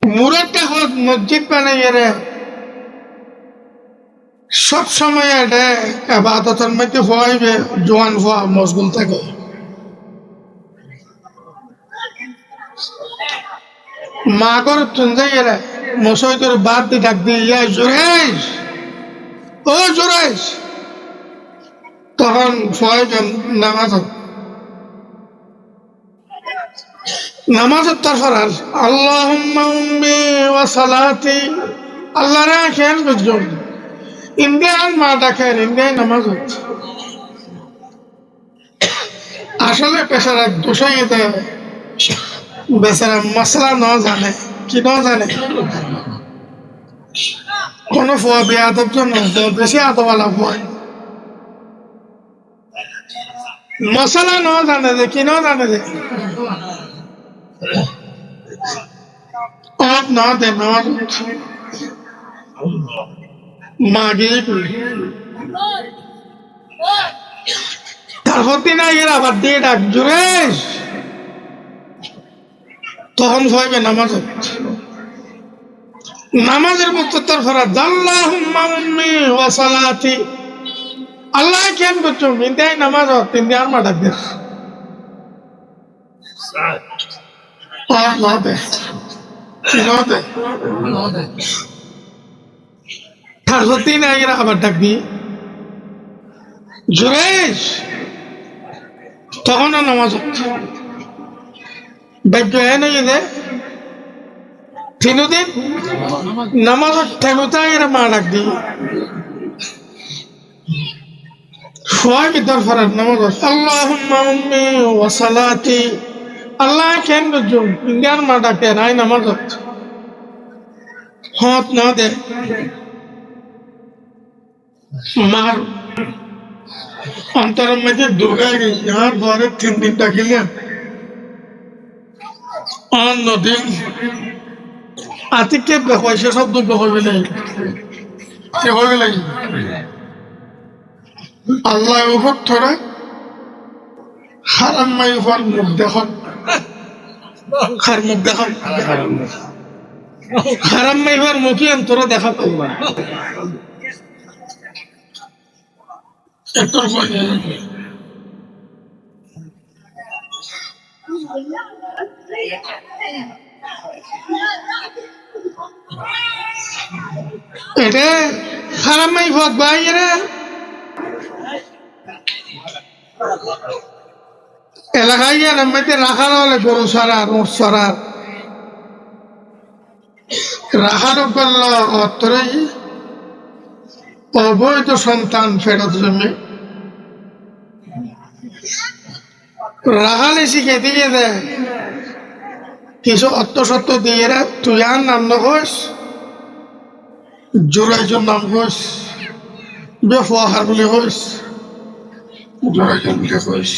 মুরাদটা হোক মসজিদ বানাইয়ে সব সময় এটা আবাদতের মধ্যে হইবে জোয়ান হওয়া মশগুল থাকে। মা করে তুন যাই মশাই তোর বাদ দিয়ে ডাক দিয়ে ইয়া জোরেশ, ও জোরেশ, তখন ফয়জন নামাজের তরফর আল্লাহুম্মা উম্মি ওয়া সালাতি, আল্লাহ রা খেয়াল করছো ইন্ডিয়ান মা ডাকেন ইন্ডিয়ান নামাজ হচ্ছে। আসলে পেশারা দোষাই বেচারা মশলা ন জানে কি ন জানে কোন ফোয়া বিয়ে আদব জন্য বেশি আদবালা ফোয়া মশলা ন জানে যে কি ন জানে যে না দে মাগে তারপর দিন এর আবার দিয়ে ডাক জুরেশ, তখন হইবে নামাজ। নামাজের মতো তোর ফরাজ আল্লাহুম্মা উম্মি ওয়া সালাতি, আল্লাহ কেন করছো ইন্ডিয়ায় নামাজ ইন্ডিয়ার মা ডাক দে তারপর দিন এর আবার ডাকবি জুরেশ, তখন নামাজ হচ্ছে। ভাগ্য এ নেই যে তিনদিন নামাজ ঠেকুতা এর মা ডাক দি শোয়া কি দরকার নামাজ আল্লাহুম্মা উম্মি ওয়া সালাতি, আল্লাহ কেন করছো ইন্ডিয়ার মা ডাকে নাই নামাজ হচ্ছে। হাত না দে মার অন্তরের মধ্যে দুর্গায় গেই আর ঘরে 3 দিন ডাকিলেন অন্যদিন আতিকে পয়সা সব দুঃখ হইবে নাই কে হইবে নাই আল্লাহ উপর থরে হারাম মাই উপর মুখ দেখুন খার মুখ দেখুন হারাম মাই উপর মুখই অন্তরে দেখা পাইবা এটা খারাপ মাই ভোগ বাইরে এলাকায় মধ্যে রাখার হলে গরু সরার উঠ সরার রাখার করল অত্তরে অবৈধ সন্তান ফেরত জমি রাখালে শিখে দিয়ে দেয় কিছু অর্থসত্ত্ব দিয়ে তুই আর নাম নকস জোড়াইজন নাম কস বেফাহার বলে কস জোড়াইজন বলে কস।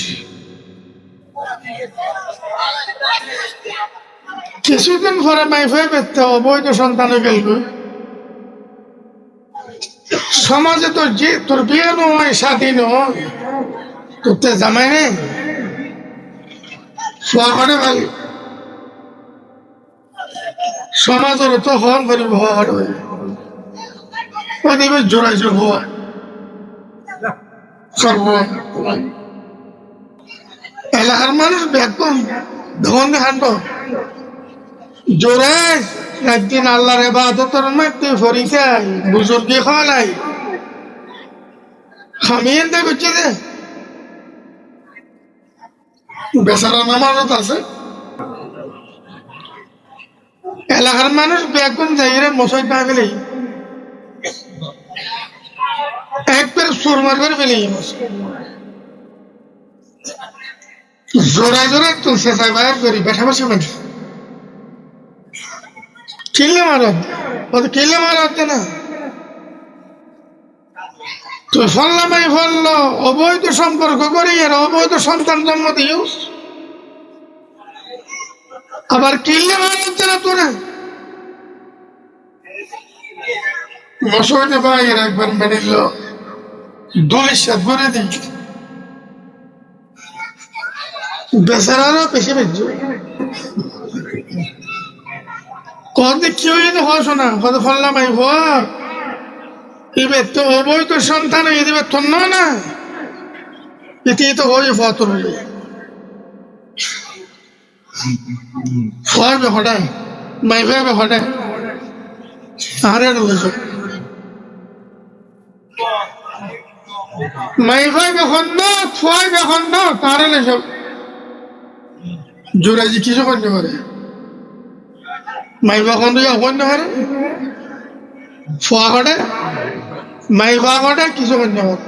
কিছুদিন পরে মাইফাই পেতে অবৈধ সন্তানে গেল সমাজে তোর যে তোর বিয়ে নয় স্বাধীন তোর জামাই নেই শোয়া করে ভালো সমাজের তো হন করি ভর দিবে জোড়াইছে হওয়া সর্ব এলাকার মানুষ বেতন ধন হাঁটো জোরে একদিন আল্লাহর ইবাদতের মধ্যে ফরিছে বুজুর্গি খাওয়া নাই খামিয়ে দে করছে যে বেচারা নামাজত আছে এলাকার মানুষ বেগুন যাইরে মশাই না গেলেই একবার সুরমার করে ফেলে জোড়ায় জোড়ায় তো শেষাই বাইর করি বেঠা বসে মানে কিনলে মারত কিনলে মারা হচ্ছে না তো ফল্লামাই ফলল অবৈধ সম্পর্ক করি আর অবৈধ সন্তান জন্ম দিও আবার কিনলে মারা হচ্ছে না তোরা মশাইতে বাইরে একবার মেনে নিল 2 সাত করে দিই বেচারারও পেশে বেঁচে কত কি হইতে হস না কত ফললাম আই হওয়া এবার তো অবৈধ সন্তান হয়ে দিবে তোর না এটি তো হয়ে ফতর হলে ফয়াবে হঠাৎ মাইভাবে হঠাৎ আরে রয়েছে মাইভাবে খন্ড ফয়াবে খন্ড তারে সব জোরাজি কিছু করতে পারে মাইবা খন্ড করতে পারে ফোয়া ঘটে মাইবা ঘটে কিছু করতে পারে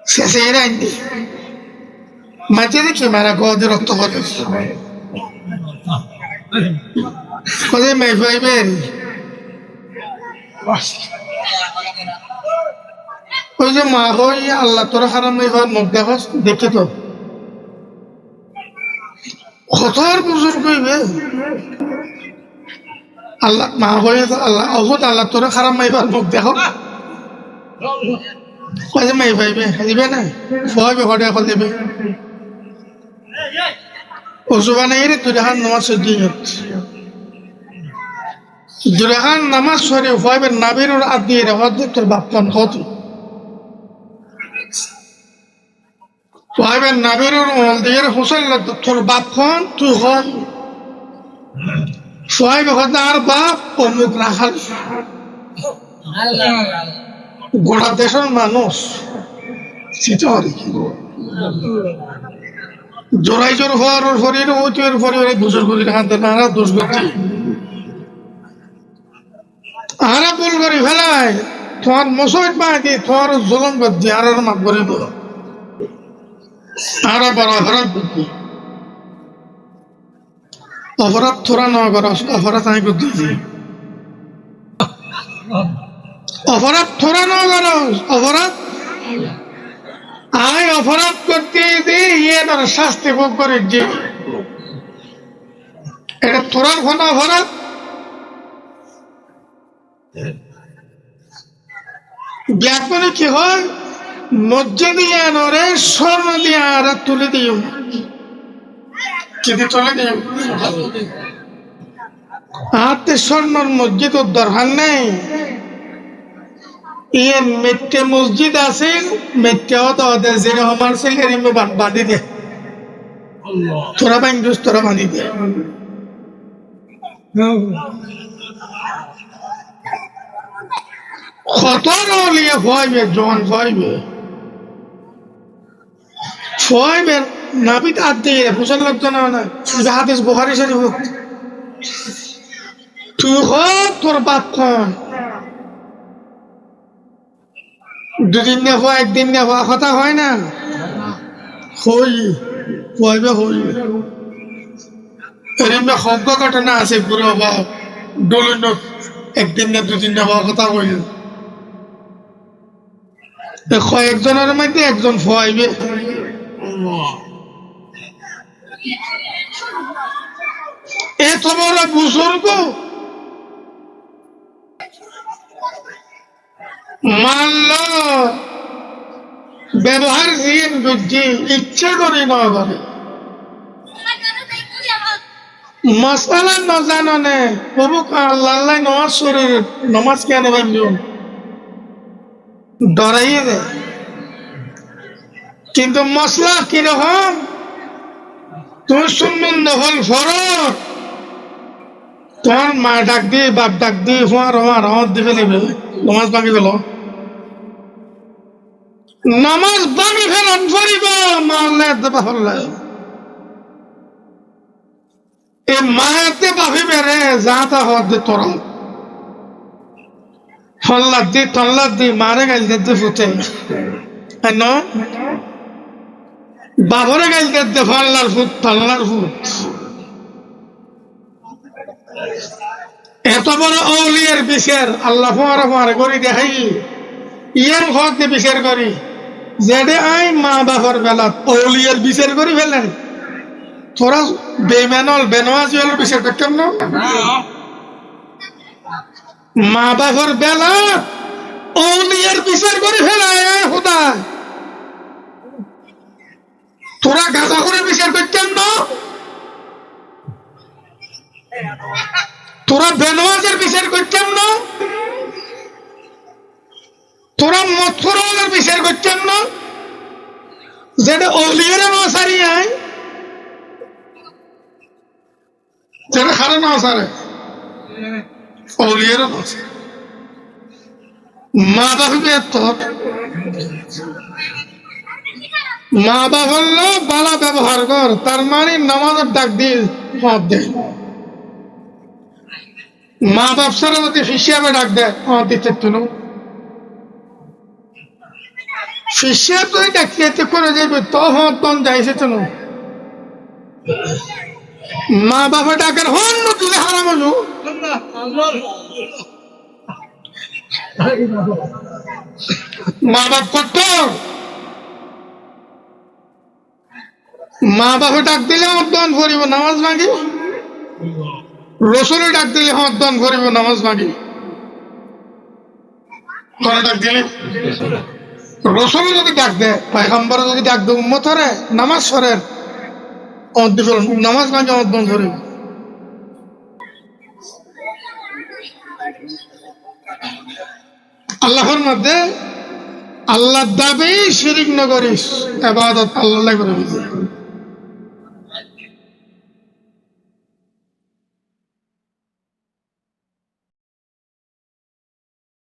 শেষে এরা আনতে মাঝে দেখি মারা গদে রক্ত করে কোথায় মাইফাইবে ওই যে মা হই আল্লাহ তোরা হারাম মাইফার মুখ দেখস দেখি তো কতর বুজুর্গ হইবে আল্লাহ মা হয়ে আল্লাহ অবত আল্লাহ তোরা খারাপ মাইফার মুখ দেখো কয়ে মাইফাইবে দিবে না ফয়বে ঘরে এখন দেবে ওসুবা নাই রে দুরাহান নামাজ দুরাহান নামাজ সরে ফয়বে নাবির ওর আদ দিয়ে রে হদ তোর বাপন হত ফয়বে নাবির ওর অল দিয়ে হোসেন তোর বাপন তুই হন ফয়বে হদ আর বাপ অমুক রাখাল গোটা দেশের মানুষ জোড়াই জোর হওয়ার শরীর ওইটির পরিবারে দোষের করি হাতে না দোষ করছি আরা ভুল করি ফেলায় তোমার মশাই পাই দিয়ে তোমার জলম করছি আর মাপ করে দিল আরা বড় অপরাধ করছি অপরাধ থোড়া ন কর অপরাধ আমি করতেছি অপরাধ থোড়া ন কর অপরাধ আমি অপরাধ করতে দিয়ে শাস্তি ভোগ করে যে এটা তোরার কোন অপরাধ ব্যাপারে কি হয় মজ্জা দিয়ে নরে স্বর্ণ দিয়ে আর তুলে দিও কিন্তু তুলে দিও হাতে স্বর্ণর মসজিদ দরকার নেই ইয়ে মেট্টে মসজিদ আছে মেট্টেও তো ওদের যেরকম আছে এরকম বাঁধি দে তোরা বান্ধব তোরা বাঁধি দে কত রলিয়ে ভয়বে জন ভয়বে ভয়বে নাবিত হাত দিয়ে বুঝার লাগতো না হাদিস বুখারী শরীফ তুই হোক তোর বাপ খান দুদিন না হওয়া একদিন না হওয়া কথা হয় না হইবে হইবে এরকম শব্দ ঘটনা আছে পুরো বা ডলুন একদিন না দুদিন না হওয়া কথা হইল কয়েকজনের মধ্যে একজন হইবে এত বড় বুজুর্গ মানল ব্যবহার দিয়ে বুঝছি ইচ্ছা করি না করে মশালা ন জানো নে প্রভু আল্লাহ নমাজ শরীর নমাজ কেন বান্ধব ডরাইয়ে দেয় কিন্তু মশলা কিরকম তুমি শুনবেন নহল ফরক তোমার মা ডাক দিয়ে বাপ ডাক দিয়ে হওয়ার হওয়ার দিবে নেবে নমাজ ভাঙি গেল নামাজ ভাঙি ফেলান ফরিব মারলে দেবা হল্লে এই মায়াতে বাপি বেড়ে যা তা হদ দে তোরা হল্লাদ দি মারে গাইল দে ফুটে ন বাবরে গাইল দে ফাল্লার ফুট এত বড় অলিয়ার বিচার আল্লাহ ফোয়ারা করি দেখাই ইয়ার হক বিচার করি যেটা আই মা বাবার বেলা অলিয়ার বিচার করি ফেলেন তোরা বেমানল বেনওয়াজিয়াল বিচার করতাম না মা বাবার বেলা অলিয়ার বিচার করি ফেলায় খোদা তোরা গাঁজা করে বিচার করতাম না তোরা বেনওয়াজের বিচার করতাম না, তোরা মথুরাওয়ালের বিচার করতাম না, যেটা অলিয়ারে নসারি আয়, যেটা খারে নসারে অলিয়ারে নসারে মা বাপকে তোর মা বাপ হলো বালা ব্যবহার কর, তার মানে নামাজের ডাক দিয়ে মত দেয়। মা বাপ সারা যদি হিসাবে ডাক দেয় মত দিতে তুলো শিষ্যা তুই ডাকিয়ে করে যাবে তখন তখন যাইছে তুলো মা বাবা ডাকের হন তুলে হারাম হলো মা বাপ কত মা বাপে ডাক দিলে হদ্দান করিব নামাজ ভাঙি, রসুলে ডাক দিলে হদ্দান করিব নামাজ ভাঙি। তোরা ডাক দিলে রসুলে যদি ডাক দেয়, পয়গম্বর যদি ডাক দেয় উম্মতরে নামাজ সরের নামাজ ভাঙি হদ্দান করিব। আল্লাহর মধ্যে আল্লাহ দাবি শিরিক না করিস, ইবাদত আল্লাহ করে বুঝে।